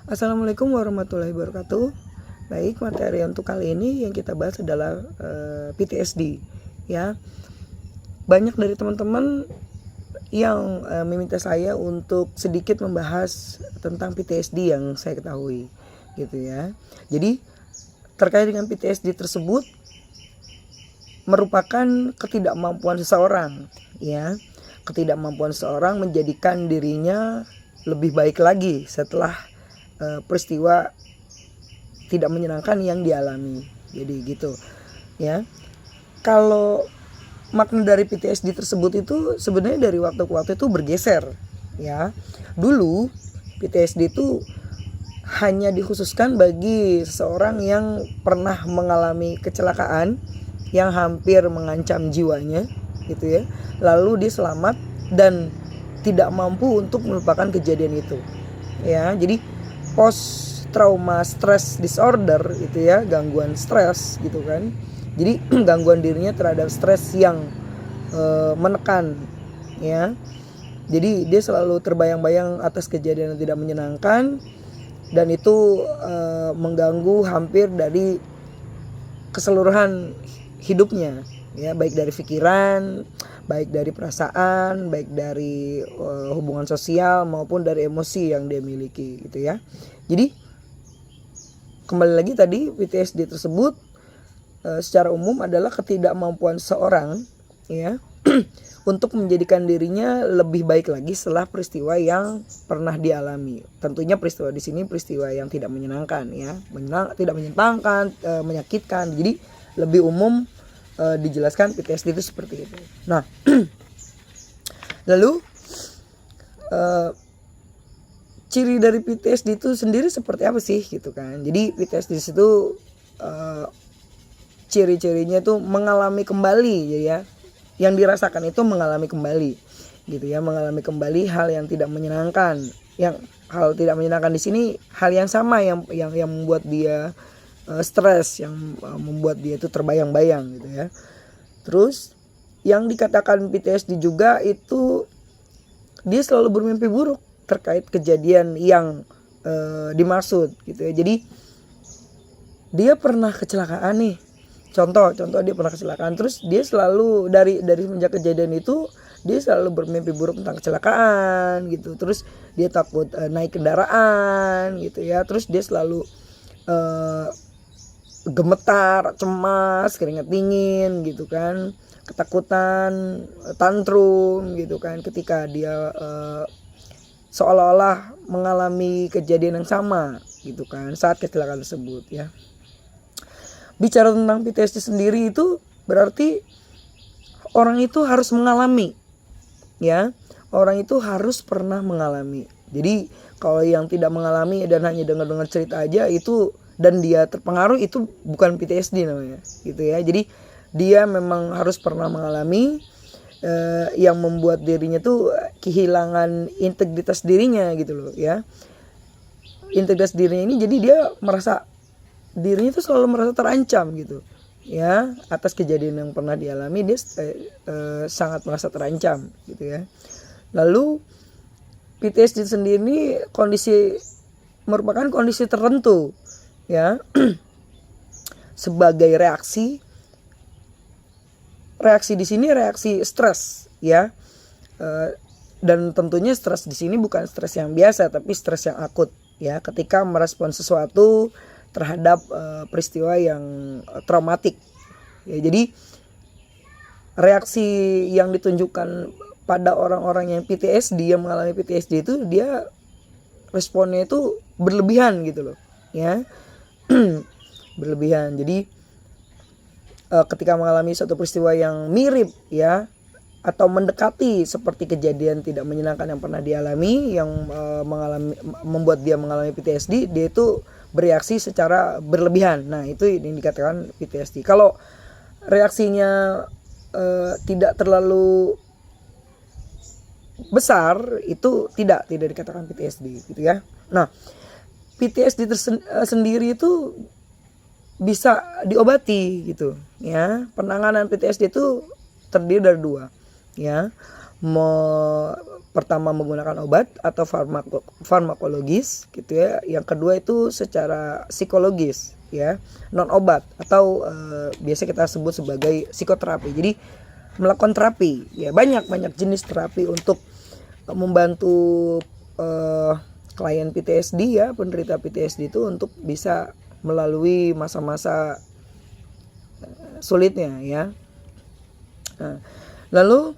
Assalamualaikum warahmatullahi wabarakatuh. Baik, materi untuk kali ini yang kita bahas adalah PTSD. Ya, banyak dari teman-teman yang meminta saya untuk sedikit membahas tentang PTSD yang saya ketahui, gitu ya. Jadi terkait dengan PTSD tersebut merupakan ketidakmampuan seseorang, ya, ketidakmampuan seseorang menjadikan dirinya lebih baik lagi setelah peristiwa tidak menyenangkan yang dialami. Jadi gitu ya. Kalau makna dari PTSD tersebut itu sebenarnya dari waktu ke waktu itu bergeser ya. Dulu PTSD itu hanya dikhususkan bagi seseorang yang pernah mengalami kecelakaan yang hampir mengancam jiwanya gitu ya. Lalu dia selamat dan tidak mampu untuk melupakan kejadian itu. Ya, jadi post trauma stress disorder itu ya, gangguan stres gitu kan. Jadi gangguan dirinya terhadap stres yang menekan ya. Jadi dia selalu terbayang-bayang atas kejadian yang tidak menyenangkan dan itu mengganggu hampir dari keseluruhan hidupnya ya, baik dari pikiran, baik dari perasaan, baik dari hubungan sosial maupun dari emosi yang dia miliki gitu ya. Jadi kembali lagi tadi PTSD tersebut secara umum adalah ketidakmampuan seorang ya untuk menjadikan dirinya lebih baik lagi setelah peristiwa yang pernah dialami. Tentunya peristiwa di sini peristiwa yang tidak menyenangkan ya, tidak menyenangkan, menyakitkan. Jadi lebih umum dijelaskan PTSD itu seperti itu. Nah, lalu ciri dari PTSD itu sendiri seperti apa sih gitu kan? Jadi PTSD itu ciri-cirinya itu mengalami kembali ya. Yang dirasakan itu mengalami kembali gitu ya, mengalami kembali hal yang tidak menyenangkan. Yang hal tidak menyenangkan di sini hal yang sama yang membuat dia stres, yang membuat dia itu terbayang-bayang gitu ya. Terus yang dikatakan PTSD juga itu dia selalu bermimpi buruk terkait kejadian yang dimaksud gitu ya. Jadi dia pernah kecelakaan nih. Contoh dia pernah kecelakaan, terus dia selalu dari semenjak kejadian itu dia selalu bermimpi buruk tentang kecelakaan gitu. Terus dia takut naik kendaraan gitu ya. Terus dia selalu gemetar, cemas, keringat dingin gitu kan, ketakutan, tantrum gitu kan ketika dia seolah-olah mengalami kejadian yang sama gitu kan saat kecelakaan tersebut ya. Bicara tentang PTSD sendiri itu berarti orang itu harus mengalami ya, orang itu harus pernah mengalami. Jadi kalau yang tidak mengalami dan hanya dengar-dengar cerita aja itu dan dia terpengaruh, itu bukan PTSD namanya gitu ya. Jadi dia memang harus pernah mengalami yang membuat dirinya tuh kehilangan integritas dirinya gitu loh ya. Integritas dirinya ini jadi dia merasa dirinya tuh selalu merasa terancam gitu ya atas kejadian yang pernah dialami. Dia sangat merasa terancam gitu ya. Lalu PTSD sendiri merupakan kondisi tertentu ya sebagai reaksi di sini reaksi stres ya, dan tentunya stres di sini bukan stres yang biasa tapi stres yang akut ya, ketika merespon sesuatu terhadap peristiwa yang traumatik ya. Jadi reaksi yang ditunjukkan pada orang-orang yang PTSD, yang mengalami PTSD itu dia responnya itu berlebihan gitu loh ya. Berlebihan. Jadi ketika mengalami suatu peristiwa yang mirip ya atau mendekati seperti kejadian tidak menyenangkan yang pernah dialami, yang membuat dia mengalami PTSD, dia itu bereaksi secara berlebihan. Nah, itu yang dikatakan PTSD. Kalau reaksinya tidak terlalu besar, itu tidak dikatakan PTSD gitu ya. Nah, PTSD sendiri itu bisa diobati gitu ya. Penanganan PTSD itu terdiri dari dua ya. pertama menggunakan obat atau farmakologis gitu ya. Yang kedua itu secara psikologis ya, non obat atau biasa kita sebut sebagai psikoterapi. Jadi melakukan terapi ya, banyak jenis terapi untuk membantu klien PTSD ya, penderita PTSD itu untuk bisa melalui masa-masa sulitnya ya. Nah, lalu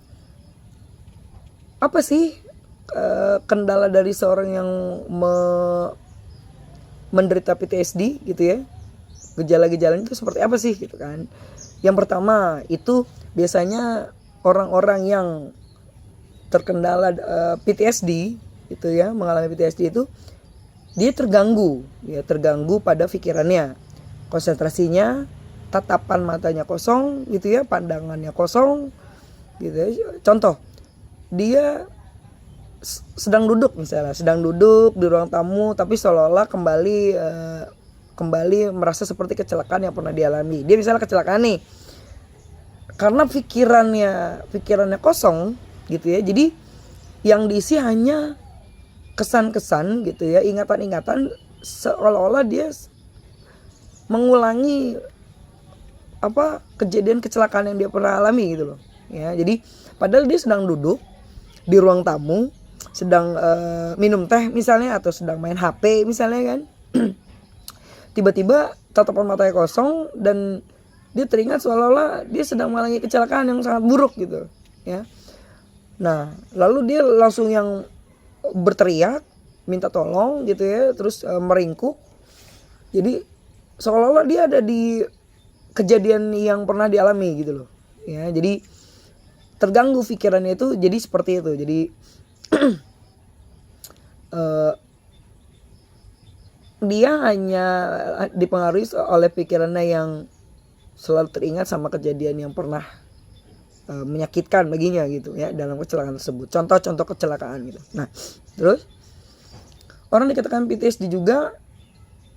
apa sih kendala dari seorang yang menderita PTSD gitu ya? Gejala-gejalanya itu seperti apa sih gitu kan? Yang pertama itu biasanya orang-orang yang terkendala PTSD itu ya, mengalami PTSD itu dia terganggu pada pikirannya, konsentrasinya, tatapan matanya kosong gitu ya, pandangannya kosong gitu ya. Contoh, dia sedang duduk di ruang tamu tapi seolah-olah kembali merasa seperti kecelakaan yang pernah dialami. Dia misalnya kecelakaan nih karena pikirannya kosong gitu ya, jadi yang diisi hanya kesan-kesan gitu ya, ingatan-ingatan, seolah-olah dia mengulangi kejadian kecelakaan yang dia pernah alami gitu loh ya. Jadi padahal dia sedang duduk di ruang tamu, sedang minum teh misalnya, atau sedang main HP misalnya kan. Tiba-tiba tatapan matanya kosong dan dia teringat seolah-olah dia sedang mengalami kecelakaan yang sangat buruk gitu ya. Nah lalu dia langsung yang berteriak minta tolong gitu ya, terus meringkuk. Jadi seolah-olah dia ada di kejadian yang pernah dialami gitu loh ya. Jadi terganggu pikirannya itu jadi seperti itu. Jadi dia hanya dipengaruhi oleh pikirannya yang selalu teringat sama kejadian yang pernah menyakitkan baginya gitu ya dalam kecelakaan tersebut. Contoh-contoh kecelakaan gitu. Nah, terus orang dikatakan PTSD juga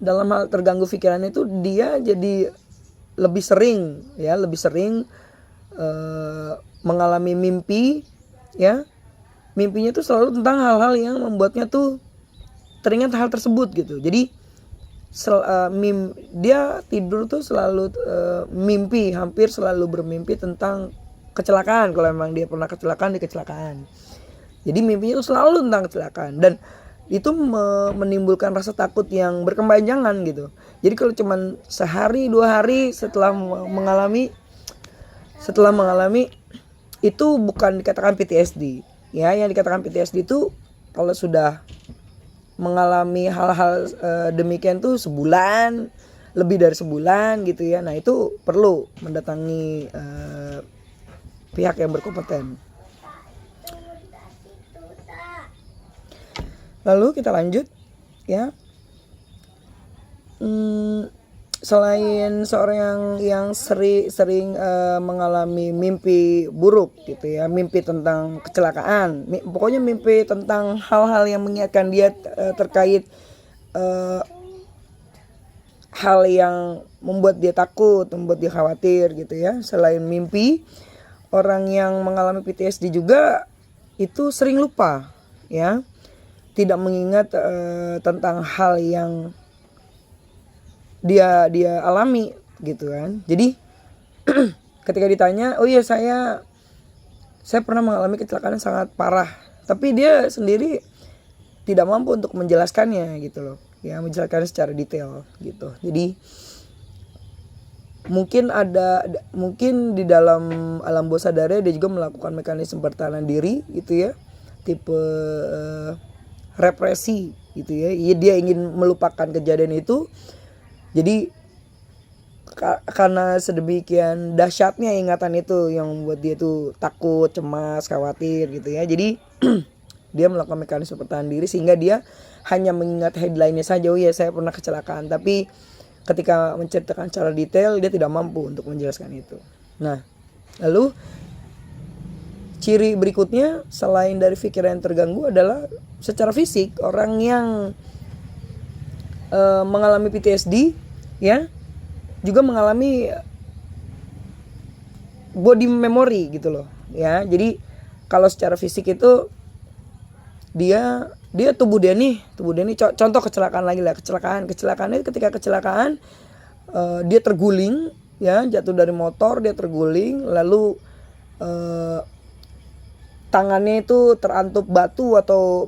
dalam hal terganggu pikirannya itu dia jadi lebih sering mengalami mimpi ya. Mimpinya tuh selalu tentang hal-hal yang membuatnya tuh teringat hal tersebut gitu. Jadi dia tidur tuh selalu hampir selalu bermimpi tentang kecelakaan. Kalau memang dia pernah kecelakaan, di kecelakaan. Jadi mimpinya tuh selalu tentang kecelakaan, dan itu menimbulkan rasa takut yang berkepanjangan gitu. Jadi kalau cuman sehari 2 hari setelah mengalami itu bukan dikatakan PTSD ya. Yang dikatakan PTSD itu kalau sudah mengalami hal-hal demikian tuh sebulan, lebih dari sebulan gitu ya. Nah itu perlu mendatangi pihak yang berkompeten. Lalu kita lanjut ya. Selain seorang yang sering mengalami mimpi buruk gitu ya, mimpi tentang kecelakaan, pokoknya mimpi tentang hal-hal yang mengingatkan dia terkait hal yang membuat dia takut, membuat dia khawatir gitu ya. Selain mimpi, orang yang mengalami PTSD juga itu sering lupa ya, tidak mengingat tentang hal yang dia alami gitu kan. Jadi ketika ditanya, oh iya saya pernah mengalami kecelakaan yang sangat parah, tapi dia sendiri tidak mampu untuk menjelaskannya gitu loh ya, menjelaskan secara detail gitu. Jadi mungkin di dalam alam bawah sadarnya dia juga melakukan mekanisme pertahanan diri gitu ya, tipe represi gitu ya. Dia ingin melupakan kejadian itu. Jadi karena sedemikian dahsyatnya ingatan itu yang membuat dia tuh takut, cemas, khawatir gitu ya. Jadi dia melakukan mekanisme pertahanan diri sehingga dia hanya mengingat headline-nya saja, oh ya saya pernah kecelakaan, tapi ketika menceritakan secara detail dia tidak mampu untuk menjelaskan itu. Nah, lalu ciri berikutnya selain dari pikiran yang terganggu adalah secara fisik. Orang yang mengalami PTSD ya juga mengalami body memory gitu loh ya. Jadi kalau secara fisik itu dia tubuh dia nih contoh kecelakaan lagi lah, kecelakaan itu ketika kecelakaan dia terguling ya, jatuh dari motor, dia terguling, lalu tangannya itu terantup batu atau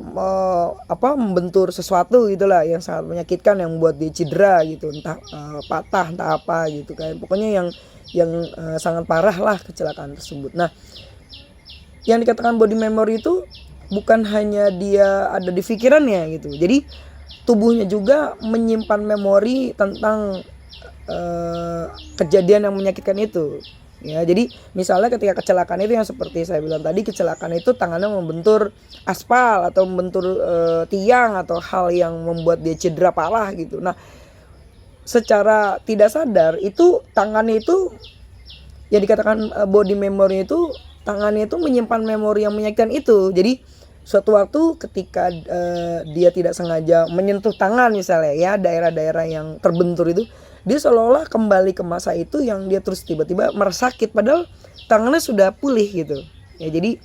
membentur sesuatu gitulah yang sangat menyakitkan, yang membuat dia cedera gitu, entah patah entah apa gitu kan, pokoknya yang sangat parah lah kecelakaan tersebut. Nah, yang dikatakan body memory itu bukan hanya dia ada di pikirannya gitu, jadi tubuhnya juga menyimpan memori tentang kejadian yang menyakitkan itu ya. Jadi misalnya ketika kecelakaan itu yang seperti saya bilang tadi, kecelakaan itu tangannya membentur aspal atau membentur tiang atau hal yang membuat dia cedera parah gitu. Nah, secara tidak sadar itu tangannya itu yang dikatakan body memory itu, tangannya itu menyimpan memori yang menyakitkan itu. Jadi suatu waktu ketika dia tidak sengaja menyentuh tangan misalnya ya, daerah-daerah yang terbentur itu, dia seolah-olah kembali ke masa itu yang dia terus tiba-tiba merasa sakit padahal tangannya sudah pulih gitu ya. Jadi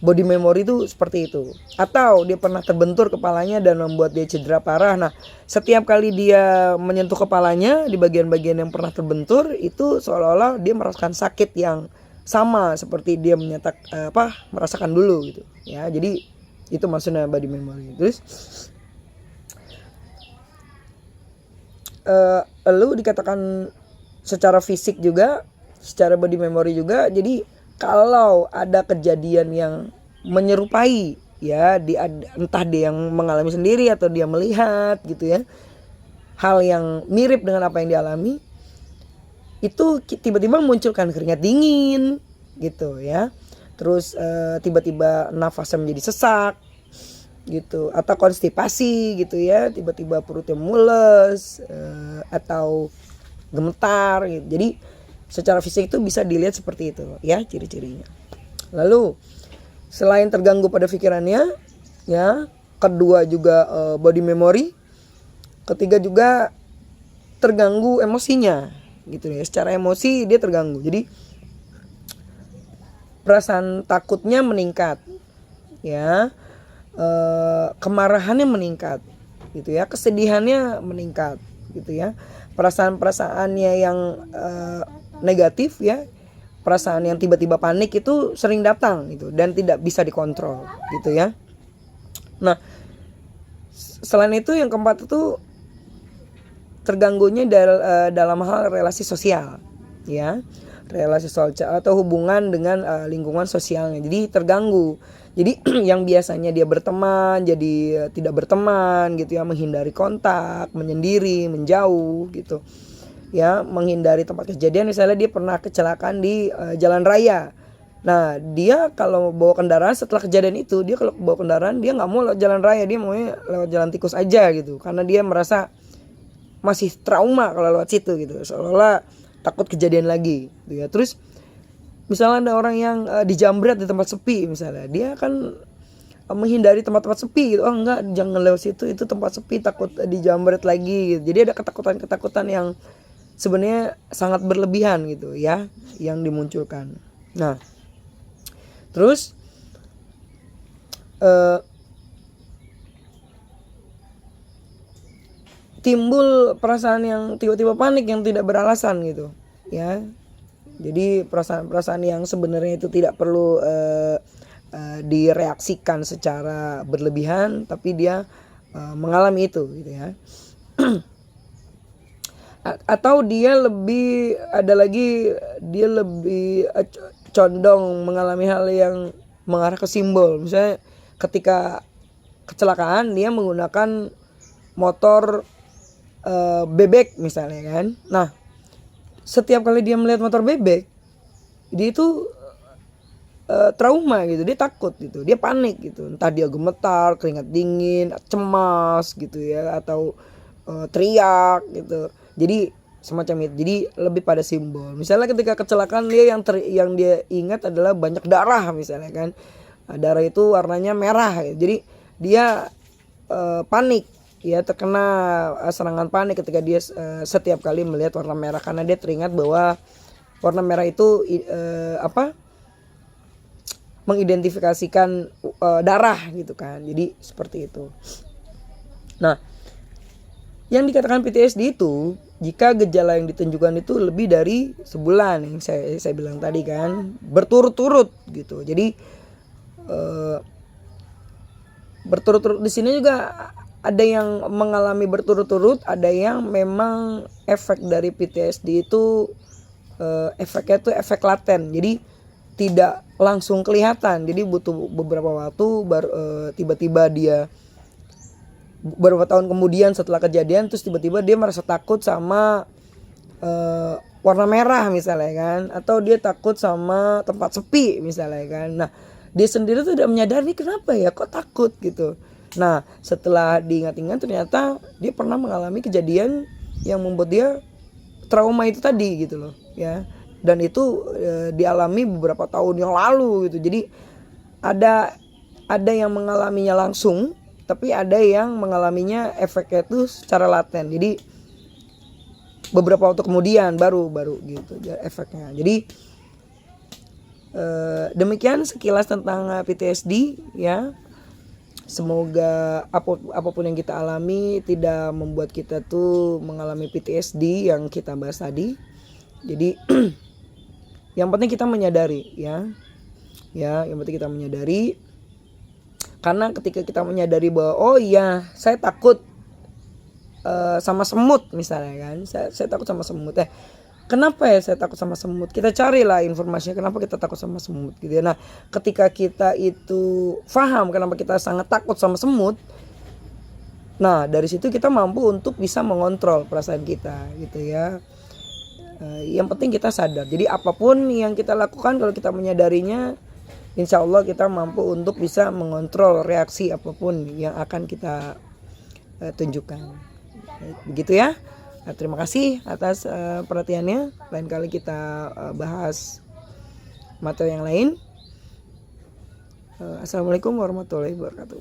body memory itu seperti itu. Atau dia pernah terbentur kepalanya dan membuat dia cedera parah. Nah, setiap kali dia menyentuh kepalanya di bagian-bagian yang pernah terbentur itu seolah-olah dia merasakan sakit yang sama seperti dia merasakan dulu gitu ya. Jadi itu maksudnya body memory. Terus lalu dikatakan secara fisik juga, secara body memory juga. Jadi kalau ada kejadian yang menyerupai ya, entah dia yang mengalami sendiri atau dia melihat gitu ya, hal yang mirip dengan apa yang dialami, itu tiba-tiba munculkan keringat dingin gitu ya. Terus tiba-tiba nafasnya menjadi sesak gitu, atau konstipasi gitu ya, tiba-tiba perutnya mules atau gemetar gitu. Jadi secara fisik itu bisa dilihat seperti itu ya ciri-cirinya. Lalu selain terganggu pada pikirannya ya, kedua juga body memory, ketiga juga terganggu emosinya gitu ya. Secara emosi dia terganggu, jadi perasaan takutnya meningkat ya, kemarahannya meningkat gitu ya, kesedihannya meningkat gitu ya, perasaan-perasaannya yang negatif ya, perasaan yang tiba-tiba panik itu sering datang gitu dan tidak bisa dikontrol gitu ya. Nah, selain itu yang keempat itu terganggunya dalam hal relasi sosial ya, relasi sosial atau hubungan dengan lingkungan sosialnya, jadi terganggu. Jadi yang biasanya dia berteman jadi tidak berteman gitu ya, menghindari kontak, menyendiri, menjauh gitu ya, menghindari tempat kejadian. Misalnya dia pernah kecelakaan di jalan raya. Nah, dia kalau bawa kendaraan setelah kejadian itu, dia kalau bawa kendaraan dia nggak mau lewat jalan raya, dia maunya lewat jalan tikus aja gitu, karena dia merasa masih trauma kalau lewat situ gitu, seolah-olah takut kejadian lagi gitu ya. Terus misalnya ada orang yang dijamret di tempat sepi misalnya, dia akan menghindari tempat-tempat sepi gitu. Oh enggak, jangan lewat situ, itu tempat sepi, takut dijamret lagi gitu. Jadi ada ketakutan-ketakutan yang sebenarnya sangat berlebihan gitu ya yang dimunculkan. Nah, terus timbul perasaan yang tiba-tiba panik yang tidak beralasan gitu ya. Jadi perasaan-perasaan yang sebenarnya itu tidak perlu direaksikan secara berlebihan, tapi dia mengalami itu gitu ya. Atau dia lebih condong mengalami hal yang mengarah ke simbol. Misalnya ketika kecelakaan dia menggunakan motor bebek misalnya kan. Nah, setiap kali dia melihat motor bebek, dia itu trauma gitu, dia takut gitu, dia panik gitu, entah dia gemetar, keringat dingin, cemas gitu ya, atau teriak gitu. Jadi semacam itu. Jadi lebih pada simbol. Misalnya ketika kecelakaan dia yang dia ingat adalah banyak darah misalnya kan. Darah itu warnanya merah gitu. Jadi dia panik ya, terkena serangan panik ketika dia setiap kali melihat warna merah, karena dia teringat bahwa warna merah itu mengidentifikasikan darah gitu kan. Jadi seperti itu. Nah, yang dikatakan PTSD itu jika gejala yang ditunjukkan itu lebih dari sebulan, yang saya bilang tadi kan, berturut-turut gitu. Jadi berturut-turut di sini juga ada yang mengalami berturut-turut, ada yang memang efek dari PTSD itu efeknya tuh efek laten. Jadi tidak langsung kelihatan. Jadi butuh beberapa waktu tiba-tiba dia beberapa tahun kemudian setelah kejadian terus tiba-tiba dia merasa takut sama warna merah misalnya kan, atau dia takut sama tempat sepi misalnya kan. Nah, dia sendiri tuh tidak menyadari kenapa ya kok takut gitu. Nah, setelah diingat-ingat ternyata dia pernah mengalami kejadian yang membuat dia trauma itu tadi gitu loh ya. Dan itu dialami beberapa tahun yang lalu gitu. Jadi ada yang mengalaminya langsung, tapi ada yang mengalaminya efeknya itu secara laten. Jadi beberapa waktu kemudian baru gitu efeknya. Jadi demikian sekilas tentang PTSD ya. Semoga apapun yang kita alami tidak membuat kita tuh mengalami PTSD yang kita bahas tadi. Jadi yang penting kita menyadari ya. Ya, yang penting kita menyadari. Karena ketika kita menyadari bahwa oh iya, saya takut sama semut misalnya kan. Saya takut sama semut. Kenapa ya saya takut sama semut? Kita carilah informasinya kenapa kita takut sama semut gitu ya. Nah, ketika kita itu paham kenapa kita sangat takut sama semut, nah dari situ kita mampu untuk bisa mengontrol perasaan kita gitu ya. Yang penting kita sadar. Jadi apapun yang kita lakukan kalau kita menyadarinya, insya Allah kita mampu untuk bisa mengontrol reaksi apapun yang akan kita tunjukkan. Begitu ya. Nah, terima kasih atas perhatiannya. Lain kali kita bahas materi yang lain. Assalamualaikum warahmatullahi wabarakatuh.